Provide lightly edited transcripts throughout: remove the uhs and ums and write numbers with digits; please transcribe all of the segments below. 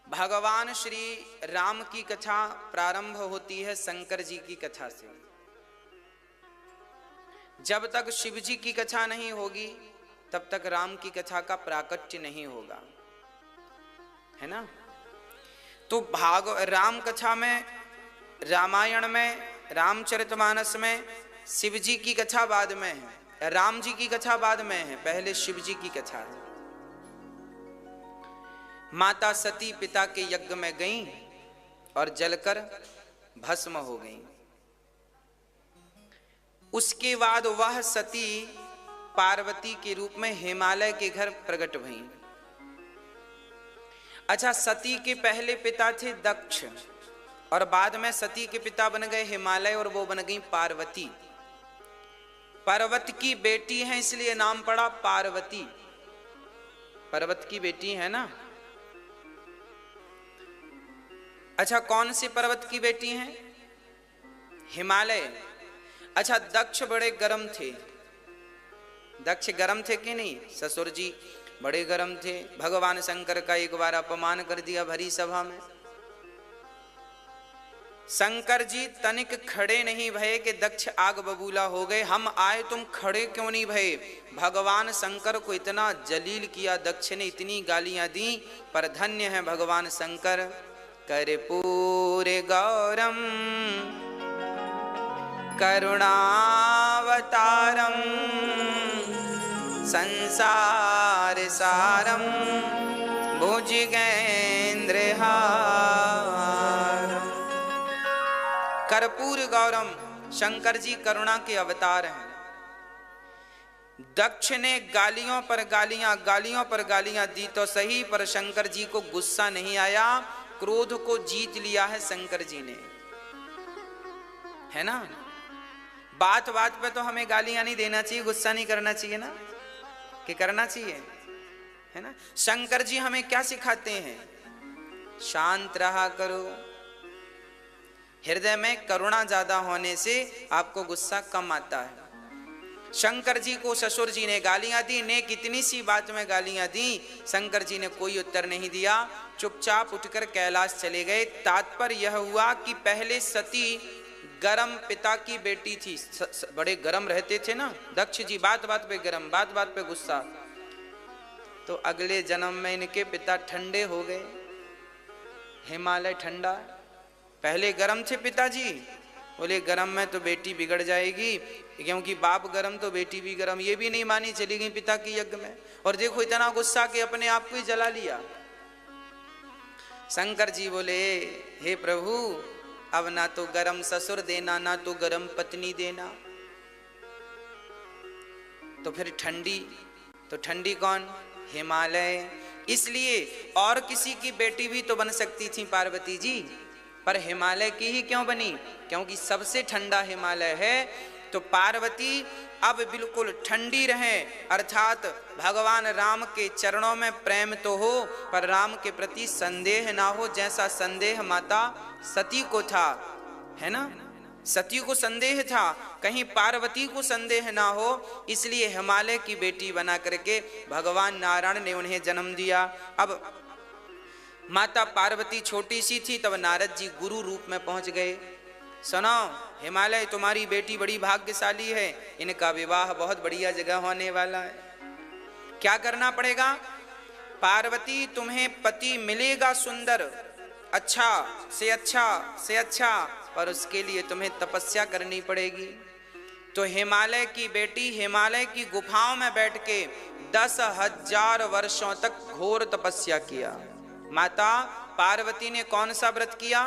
भगवान श्री राम की कथा प्रारंभ होती है शंकर जी की कथा से। जब तक शिव जी की कथा नहीं होगी तब तक राम की कथा का प्राकट्य नहीं होगा, है ना। तो राम कथा में, रामायण में, रामचरितमानस में शिव जी की कथा बाद में है, राम जी की कथा बाद में है, पहले शिव जी की कथा है। माता सती पिता के यज्ञ में गईं और जलकर भस्म हो गईं। उसके बाद वह सती पार्वती के रूप में हिमालय के घर प्रकट भईं। अच्छा, सती के पहले पिता थे दक्ष और बाद में सती के पिता बन गए हिमालय और वो बन गई पार्वती। पर्वत की बेटी है इसलिए नाम पड़ा पार्वती, पर्वत की बेटी है ना। अच्छा, कौन से पर्वत की बेटी हैं? हिमालय। अच्छा, दक्ष बड़े गरम थे, दक्ष गरम थे कि नहीं? ससुर जी बड़े गरम थे। भगवान शंकर का एक बार अपमान कर दिया भरी सभा में। शंकर जी तनिक खड़े नहीं भये कि दक्ष आग बबूला हो गए। हम आए तुम खड़े क्यों नहीं भये? भगवान शंकर को इतना जलील किया दक्ष ने, इतनी गालियां दी। पर धन्य है भगवान शंकर, कर्पूर गौरम करुणावतारम संसार सारम भुजगेंद्रहारम। कर्पूर गौरम, शंकर जी करुणा के अवतार हैं। दक्ष ने गालियों पर गालियां दी तो सही, पर शंकर जी को गुस्सा नहीं आया। क्रोध को जीत लिया है शंकर जी ने, है ना। बात बात पे तो हमें गालियां नहीं देना चाहिए, गुस्सा नहीं करना चाहिए ना, कि करना चाहिए, है ना। शंकर जी हमें क्या सिखाते हैं? शांत रहा करो। हृदय में करुणा ज्यादा होने से आपको गुस्सा कम आता है। शंकर जी को ससुर जी ने गालियां दी, ने कितनी सी बात में गालियां दी। शंकर जी ने कोई उत्तर नहीं दिया, चुपचाप उठकर कैलाश चले गए। तात्पर्य यह हुआ कि पहले सती गरम पिता की बेटी थी, बड़े गरम रहते थे ना दक्ष जी, बात बात पे गरम, बात बात पे गुस्सा। तो अगले जन्म में इनके पिता ठंडे हो गए, हिमालय ठंडा। पहले गरम थे पिताजी, बोले गरम में तो बेटी बिगड़ जाएगी, क्योंकि बाप गरम तो बेटी भी गरम। ये भी नहीं मानी, चली गई पिता के यज्ञ में। और देखो इतना गुस्सा कि अपने आप को ही जला लिया। शंकर जी बोले, हे प्रभु, अब ना तो गरम ससुर देना, ना तो गरम पत्नी देना, तो फिर ठंडी। तो ठंडी कौन? हिमालय। इसलिए और किसी की बेटी भी तो बन सकती थी पार्वती जी, पर हिमालय की ही क्यों बनी? क्योंकि सबसे ठंडा हिमालय है। तो पार्वती अब बिल्कुल ठंडी रहे, अर्थात भगवान राम के चरणों में प्रेम तो हो पर राम के प्रति संदेह ना हो, जैसा संदेह माता सती को था, है ना। सती को संदेह था, कहीं पार्वती को संदेह ना हो, इसलिए हिमालय की बेटी बना करके भगवान नारायण ने उन्हें जन्म दिया। अब माता पार्वती छोटी सी थी, तब नारद जी गुरु रूप में पहुंच गए। सुनो, हिमालय तुम्हारी बेटी बड़ी भाग्यशाली है, इनका विवाह बहुत बढ़िया जगह होने वाला है। क्या करना पड़ेगा? पार्वती, तुम्हें पति मिलेगा सुंदर, अच्छा से अच्छा, पर उसके लिए तुम्हें तपस्या करनी पड़ेगी। तो हिमालय की बेटी हिमालय की गुफाओं में बैठ के 10,000 वर्षों तक घोर तपस्या किया। माता पार्वती ने कौन सा व्रत किया?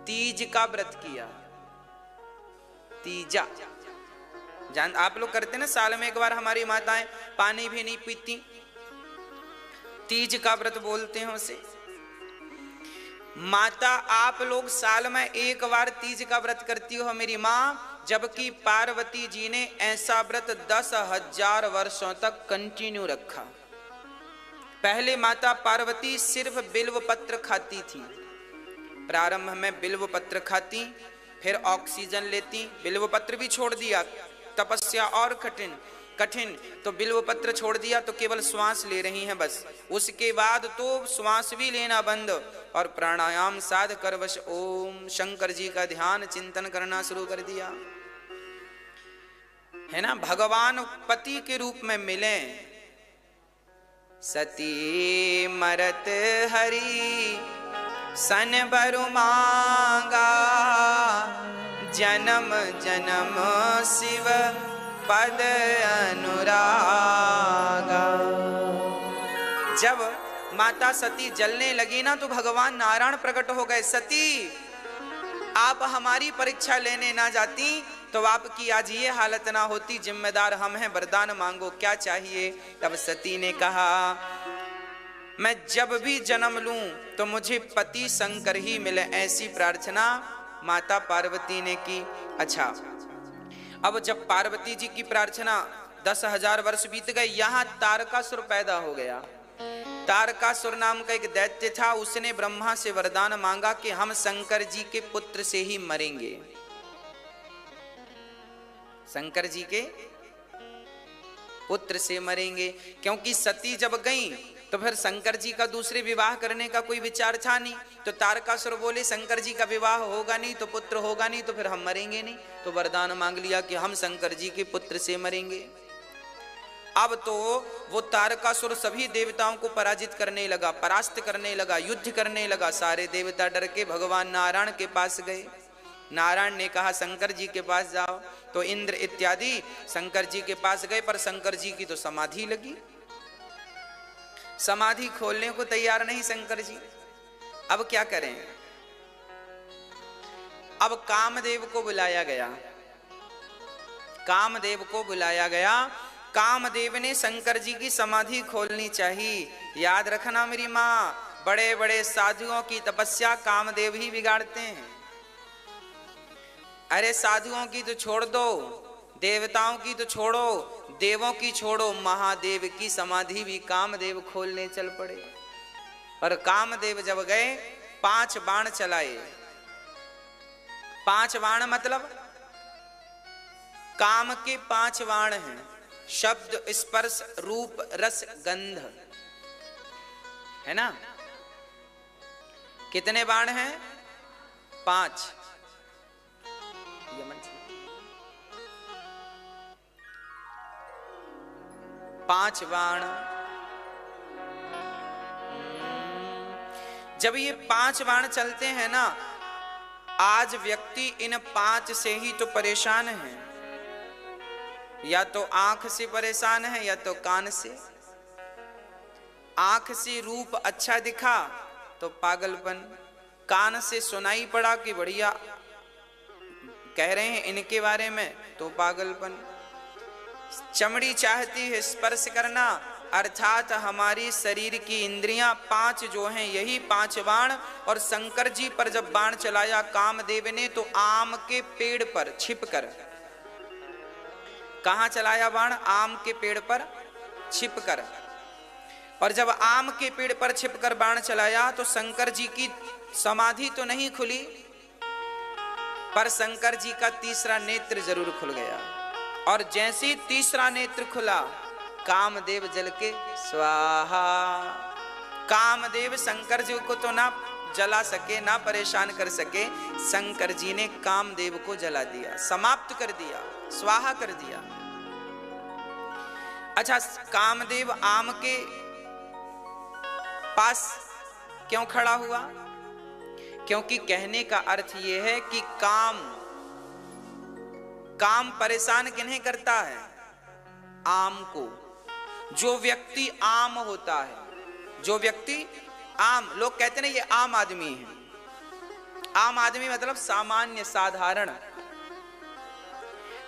तीज का व्रत किया। तीजा जान आप लोग करते ना, साल में एक बार हमारी माताएं पानी भी नहीं पीती, तीज का व्रत बोलते हैं उसे। माता आप लोग साल में एक बार तीज का व्रत करती हो मेरी माँ, जबकि पार्वती जी ने ऐसा व्रत 10,000 वर्षों तक कंटिन्यू रखा। पहले माता पार्वती सिर्फ बिल्व पत्र खाती थी। प्रारंभ में बिल्व पत्र खाती, फिर ऑक्सीजन लेती, बिल्व पत्र भी छोड़ दिया, तपस्या और कठिन। कठिन, तो बिल्व पत्र छोड़ दिया तो केवल श्वास ले रही हैं बस। उसके बाद तो श्वास भी लेना बंद और प्राणायाम साध कर बस ओम शंकर जी का ध्यान चिंतन करना शुरू कर दिया, है ना। भगवान पति के रूप में मिले। सती मरत हरि सन बरु मांगा, जन्म जन्म शिव पद अनुरागा। जब माता सती जलने लगी ना तो भगवान नारायण प्रकट हो गए। सती आप हमारी परीक्षा लेने ना जाती तो आपकी आज ये हालत ना होती, जिम्मेदार हम हैं, वरदान मांगो क्या चाहिए। तब सती ने कहा मैं जब भी जन्म लूं तो मुझे पति शंकर ही मिले, ऐसी प्रार्थना माता पार्वती ने की। अच्छा, अब जब पार्वती जी की प्रार्थना 10,000 वर्ष बीत गए, यहां तारकासुर पैदा हो गया। तारकासुर नाम का एक दैत्य था, उसने ब्रह्मा से वरदान मांगा कि हम शंकर जी के पुत्र से ही मरेंगे। शंकर जी के पुत्र से मरेंगे, क्योंकि सती जब गई तो फिर शंकर जी का दूसरे विवाह करने का कोई विचार था नहीं। तो तारकासुर बोले शंकर जी का विवाह होगा नहीं तो पुत्र होगा नहीं तो फिर हम मरेंगे नहीं। तो वरदान मांग लिया कि हम शंकर जी के पुत्र से मरेंगे। अब तो वो तारकासुर सभी देवताओं को पराजित करने लगा, परास्त करने लगा, युद्ध करने लगा। सारे देवता डर के भगवान नारायण के पास गए। नारायण ने कहा शंकर जी के पास जाओ, तो इंद्र इत्यादि शंकर जी के पास गए, पर शंकर जी की तो समाधि लगी, समाधि खोलने को तैयार नहीं शंकर जी। अब क्या करें? अब कामदेव को बुलाया गया, कामदेव को बुलाया गया। कामदेव ने शंकर जी की समाधि खोलनी चाहिए। याद रखना मेरी माँ, बड़े बड़े साधुओं की तपस्या कामदेव ही बिगाड़ते हैं। अरे साधुओं की तो छोड़ दो, देवताओं की तो छोड़ो, देवों की छोड़ो, महादेव की समाधि भी कामदेव खोलने चल पड़े। पर कामदेव जब गए 5 बाण चलाए। 5 बाण मतलब काम के 5 बाण हैं, शब्द स्पर्श रूप रस गंध, है ना। कितने बाण हैं? 5। 5 बाण। जब ये 5 बाण चलते हैं ना, आज व्यक्ति इन 5 से ही तो परेशान है। या तो आंख से परेशान है या तो कान से। आंख से रूप अच्छा दिखा तो पागलपन, कान से सुनाई पड़ा कि बढ़िया कह रहे हैं इनके बारे में तो पागलपन। चमड़ी चाहती है स्पर्श करना, अर्थात हमारी शरीर की इंद्रियां 5 जो हैं यही 5 बाण। और शंकर जी पर जब बाण चलाया कामदेव ने तो आम के पेड़ पर छिपकर, कहां चलाया बाण? आम के पेड़ पर छिपकर। और जब आम के पेड़ पर छिपकर बाण चलाया तो शंकर जी की समाधि तो नहीं खुली, पर शंकर जी का तीसरा नेत्र जरूर खुल गया। और जैसे ही तीसरा नेत्र खुला, कामदेव जल के स्वाहा। कामदेव शंकर जी को तो ना जला सके, ना परेशान कर सके, शंकर जी ने कामदेव को जला दिया, समाप्त कर दिया, स्वाहा कर दिया। अच्छा, कामदेव आम के पास क्यों खड़ा हुआ? क्योंकि कहने का अर्थ यह है कि काम परेशान किन्हें करता है? आम को। जो व्यक्ति आम होता है, जो व्यक्ति आम, लोग कहते हैं ये आम आदमी है। आम आदमी मतलब सामान्य, साधारण।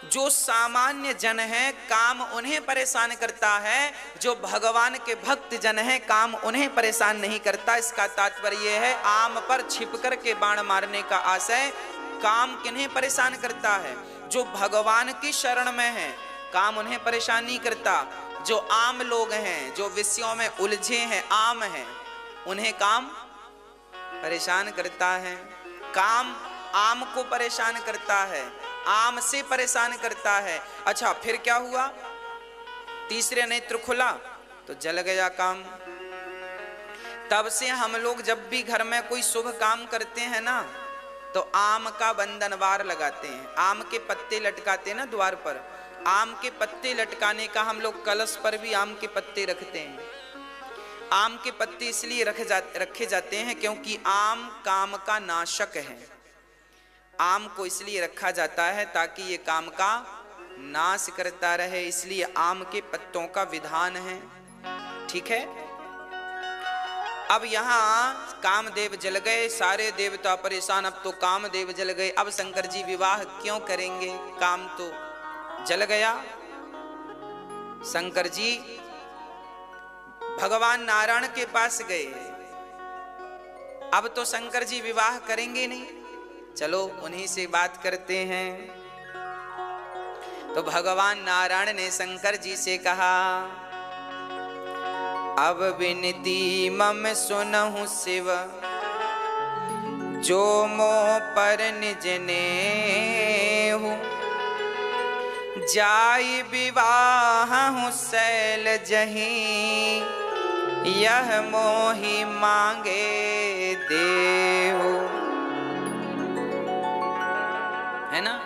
जो सामान्य जन है काम उन्हें परेशान करता है, जो भगवान के भक्त जन है काम उन्हें परेशान नहीं करता। इसका तात्पर्य यह है आम पर छिपकर के बाण मारने का आशय। काम किन्हें परेशान करता है? जो भगवान की शरण में है काम उन्हें परेशान नहीं करता। जो आम लोग हैं, जो विषयों में उलझे हैं, आम हैं, उन्हें काम परेशान करता है। काम आम को परेशान करता है, आम से परेशान करता है। अच्छा, फिर क्या हुआ? तीसरे नेत्र खुला तो जल गया काम। तब से हम लोग जब भी घर में कोई शुभ काम करते हैं ना, तो आम का बंधनवार लगाते हैं, आम के पत्ते लटकाते हैं ना द्वार पर। आम के पत्ते लटकाने का हम लोग कलश पर भी आम के पत्ते रखते हैं। आम के पत्ते इसलिए रखे जाते हैं क्योंकि आम काम का नाशक है। आम को इसलिए रखा जाता है ताकि ये काम का नाश करता रहे, इसलिए आम के पत्तों का विधान है। ठीक है। अब यहाँ कामदेव जल गए, सारे देवता परेशान, अब तो कामदेव जल गए, अब शंकर जी विवाह क्यों करेंगे, काम तो जल गया। शंकर जी भगवान नारायण के पास गए, अब तो शंकर जी विवाह करेंगे नहीं, चलो उन्हीं से बात करते हैं। तो भगवान नारायण ने शंकर जी से कहा, अब विनती मम सुनहु शिव, जो मोह पर निज नेहु, जाई विवाह शैल जहीं, यह मोहि मांगे देहु। है ना,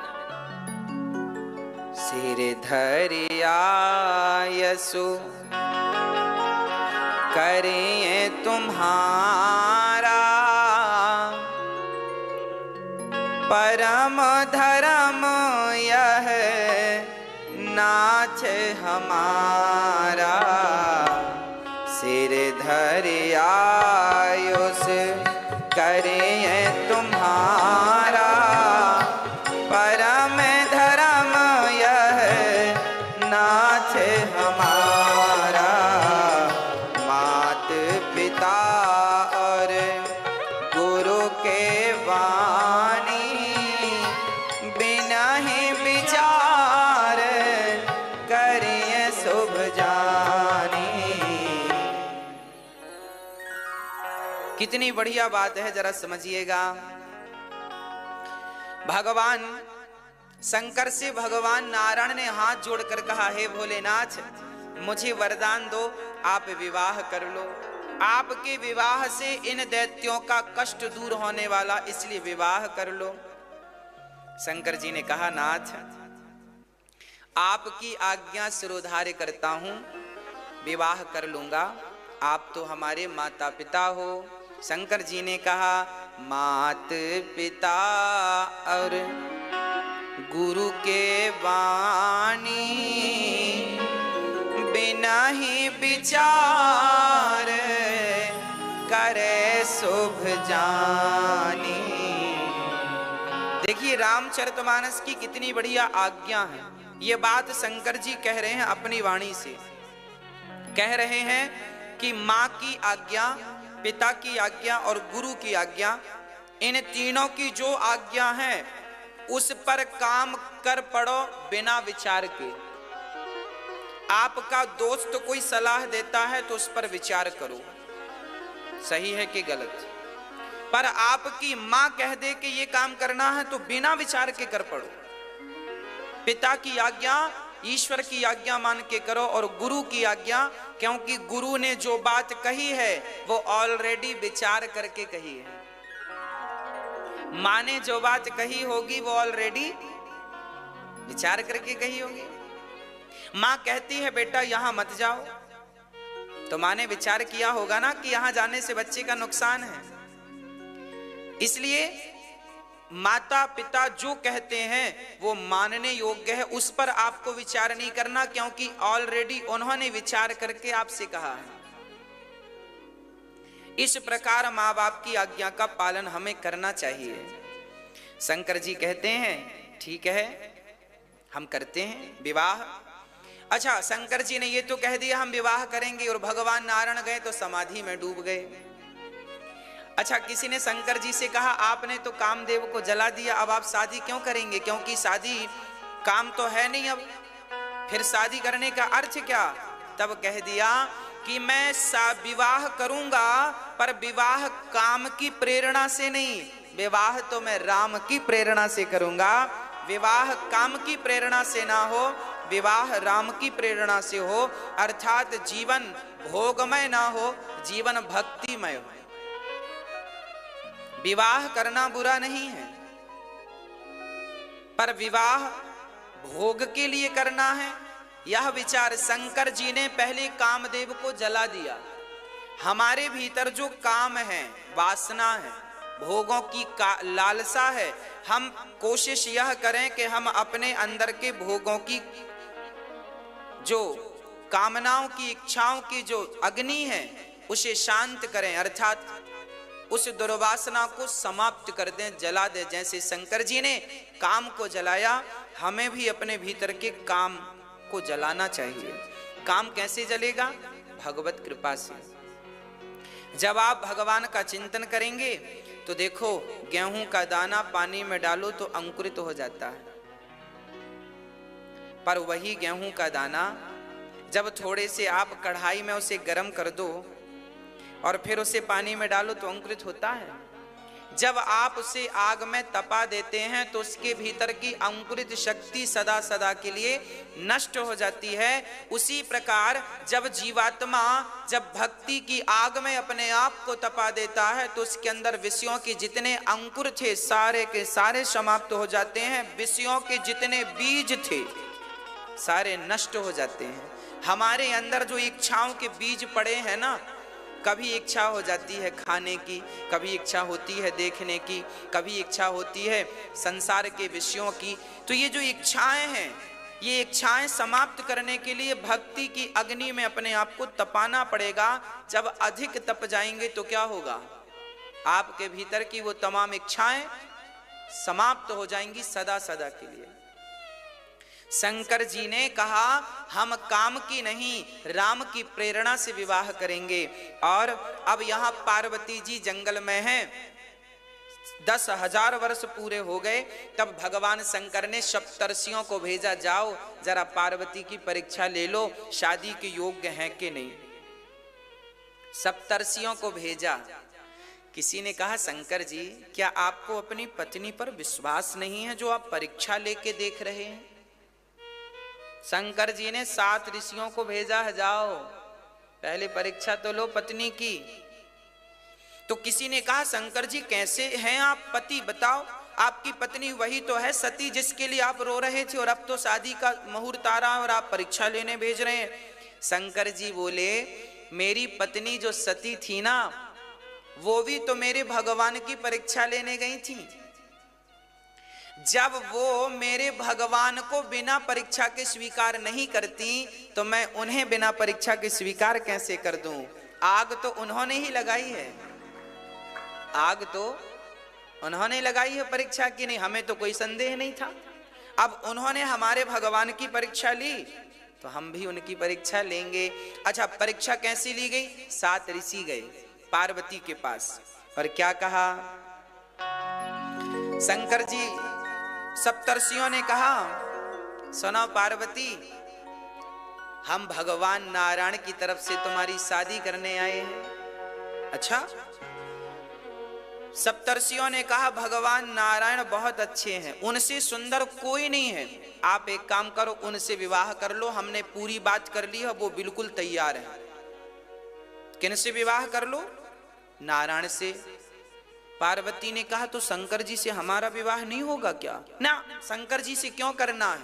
सिर धरिया यसु करिए तुम्हारा, परम धर्म यह नाथ हमारा। सिर धरिया युस करिए तुम्हारा, परम धर्म यह नाथ हमारा। मात पिता और गुरु के वाणी, बिना ही विचार करिए शुभ जानी। कितनी बढ़िया बात है, जरा समझिएगा। भगवान शंकर से भगवान नारायण ने हाथ जोड़कर कहा, हे भोलेनाथ मुझे वरदान दो, आप विवाह कर लो। आपके विवाह से इन दैत्यों का कष्ट दूर होने वाला, इसलिए विवाह कर लो। शंकर जी ने कहा, नाथ आपकी आज्ञा सिरोधार्य करता हूं, विवाह कर लूंगा, आप तो हमारे माता पिता हो। शंकर जी ने कहा, मात पिता और गुरु के वाणी, बिना ही विचार करे शुभ जानी। देखिए रामचरितमानस की कितनी बढ़िया आज्ञा है। ये बात शंकर जी कह रहे हैं अपनी वाणी से, कह रहे हैं कि माँ की आज्ञा, पिता की आज्ञा और गुरु की आज्ञा, इन तीनों की जो आज्ञा है उस पर काम कर पड़ो बिना विचार के। आपका दोस्त कोई सलाह देता है तो उस पर विचार करो, सही है कि गलत। पर आपकी मां कह दे कि ये काम करना है तो बिना विचार के कर पड़ो। पिता की आज्ञा, ईश्वर की आज्ञा मान के करो, और गुरु की आज्ञा, क्योंकि गुरु ने जो बात कही है वो ऑलरेडी विचार करके कही है। मां ने जो बात कही होगी वो ऑलरेडी विचार करके कही होगी। मां कहती है बेटा यहां मत जाओ, तो मां ने विचार किया होगा ना कि यहां जाने से बच्चे का नुकसान है। इसलिए माता पिता जो कहते हैं वो मानने योग्य है, उस पर आपको विचार नहीं करना, क्योंकि ऑलरेडी उन्होंने विचार करके आपसे कहा है। इस प्रकार माँ बाप की आज्ञा का पालन हमें करना चाहिए। शंकर जी कहते हैं ठीक है हम करते हैं विवाह। अच्छा, शंकर जी ने ये तो कह दिया हम विवाह करेंगे, और भगवान नारायण गए तो समाधि में डूब गए। अच्छा, किसी ने शंकर जी से कहा आपने तो कामदेव को जला दिया, अब आप शादी क्यों करेंगे, क्योंकि शादी काम तो है नहीं, अब फिर शादी करने का अर्थ क्या। तब कह दिया कि मैं विवाह करूंगा, पर विवाह काम की प्रेरणा से नहीं, विवाह तो मैं राम की प्रेरणा से करूंगा। विवाह काम की प्रेरणा से ना हो, विवाह राम की प्रेरणा से हो, अर्थात जीवन भोगमय ना हो, जीवन भक्तिमय हो। विवाह करना बुरा नहीं है, पर विवाह भोग के लिए करना है, यह विचार शंकर जी ने पहले कामदेव को जला दिया। हमारे भीतर जो काम है, वासना है, भोगों की लालसा है, हम कोशिश यह करें कि हम अपने अंदर के भोगों की, जो कामनाओं की, इच्छाओं की जो अग्नि है उसे शांत करें, अर्थात उस दुर्वासना को समाप्त कर दें, जला दें। जैसे शंकर जी ने काम को जलाया, हमें भी अपने भीतर के काम को जलाना चाहिए। काम कैसे जलेगा? भगवत कृपा से। जब आप भगवान का चिंतन करेंगे तो देखो, गेहूं का दाना पानी में डालो तो अंकुरित हो जाता है, पर वही गेहूं का दाना जब थोड़े से आप कढ़ाई में उसे गर्म कर दो और फिर उसे पानी में डालो तो अंकुरित होता है। जब आप उसे आग में तपा देते हैं तो उसके भीतर की अंकुरित शक्ति सदा सदा के लिए नष्ट हो जाती है। उसी प्रकार जब जीवात्मा जब भक्ति की आग में अपने आप को तपा देता है तो उसके अंदर विषयों के जितने अंकुर थे सारे के सारे समाप्त हो जाते हैं, विषयों के जितने बीज थे सारे नष्ट हो जाते हैं। हमारे अंदर जो इच्छाओं के बीज पड़े हैं ना, कभी इच्छा हो जाती है खाने की, कभी इच्छा होती है देखने की, कभी इच्छा होती है संसार के विषयों की, तो ये जो इच्छाएं हैं, ये इच्छाएं समाप्त करने के लिए भक्ति की अग्नि में अपने आप को तपाना पड़ेगा। जब अधिक तप जाएंगे तो क्या होगा? आपके भीतर की वो तमाम इच्छाएं समाप्त हो जाएंगी सदा सदा के लिए। शंकर जी ने कहा हम काम की नहीं, राम की प्रेरणा से विवाह करेंगे। और अब यहाँ पार्वती जी जंगल में हैं, 10,000 वर्ष पूरे हो गए, तब भगवान शंकर ने सप्तर्षियों को भेजा, जाओ जरा पार्वती की परीक्षा ले लो, शादी के योग्य हैं कि नहीं। सप्तर्षियों को भेजा। किसी ने कहा शंकर जी क्या आपको अपनी पत्नी पर विश्वास नहीं है जो आप परीक्षा लेके देख रहे हैं? शंकर जी ने 7 ऋषियों को भेजा है, जाओ पहले परीक्षा तो लो पत्नी की। तो किसी ने कहा शंकर जी कैसे हैं आप पति, बताओ। आपकी पत्नी वही तो है सती जिसके लिए आप रो रहे थे, और अब तो शादी का मुहूर्त आ रहा है और आप परीक्षा लेने भेज रहे हैं। शंकर जी बोले मेरी पत्नी जो सती थी ना, वो भी तो मेरे भगवान की परीक्षा लेने गई थी। जब वो मेरे भगवान को बिना परीक्षा के स्वीकार नहीं करती तो मैं उन्हें बिना परीक्षा के स्वीकार कैसे कर दूं? आग तो उन्होंने ही लगाई है, आग तो उन्होंने लगाई है परीक्षा की, नहीं हमें तो कोई संदेह नहीं था। अब उन्होंने हमारे भगवान की परीक्षा ली तो हम भी उनकी परीक्षा लेंगे। अच्छा, परीक्षा कैसी ली गई? 7 ऋषि गए पार्वती के पास और क्या कहा? शंकर जी सप्तर्षियों ने कहा सुनो पार्वती, हम भगवान नारायण की तरफ से तुम्हारी शादी करने आए हैं। अच्छा, सप्तर्षियों ने कहा भगवान नारायण बहुत अच्छे हैं, उनसे सुंदर कोई नहीं है, आप एक काम करो उनसे विवाह कर लो, हमने पूरी बात कर ली है, वो बिल्कुल तैयार है। किनसे विवाह कर लो? नारायण से। पार्वती ने कहा तो शंकर जी से हमारा विवाह नहीं होगा क्या? ना, शंकर जी से क्यों करना है,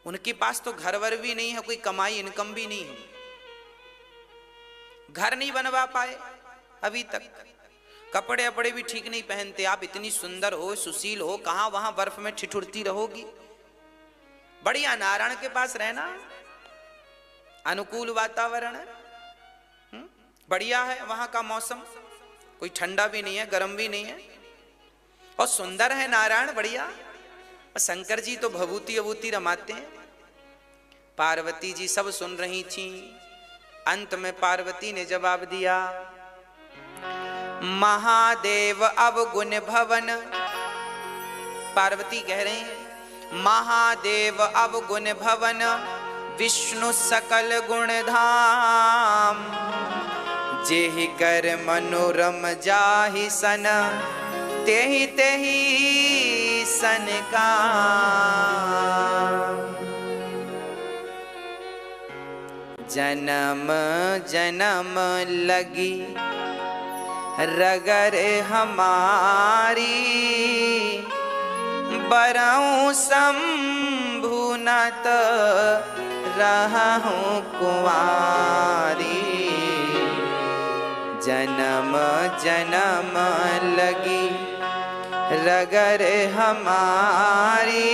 उनके पास तो घर वर भी नहीं है, कोई कमाई इनकम भी नहीं है, घर नहीं बनवा पाए अभी तक, कपड़े अपड़े भी ठीक नहीं पहनते। आप इतनी सुंदर हो, सुशील हो, कहां वहां बर्फ में ठिठुरती रहोगी? बढ़िया नारायण के पास रहना, अनुकूल वातावरण है, बढ़िया है, वहां का मौसम कोई ठंडा भी नहीं है, गर्म भी नहीं है, और सुंदर है नारायण, बढ़िया। और शंकर जी तो भभूति अभूति रमाते हैं। पार्वती जी सब सुन रही थी। अंत में पार्वती ने जवाब दिया, महादेव अवगुण भवन। पार्वती कह रही हैं महादेव अवगुण भवन, विष्णु सकल गुण धाम, जेहि कर मनोरम जाहि सन, तेहि तेहि सन काम। जन्म जन्म लगी रगर हमारी, बरऊं शंभु न तो रहूं कुंवारी। जन्म जन्म लगी रगर हमारी।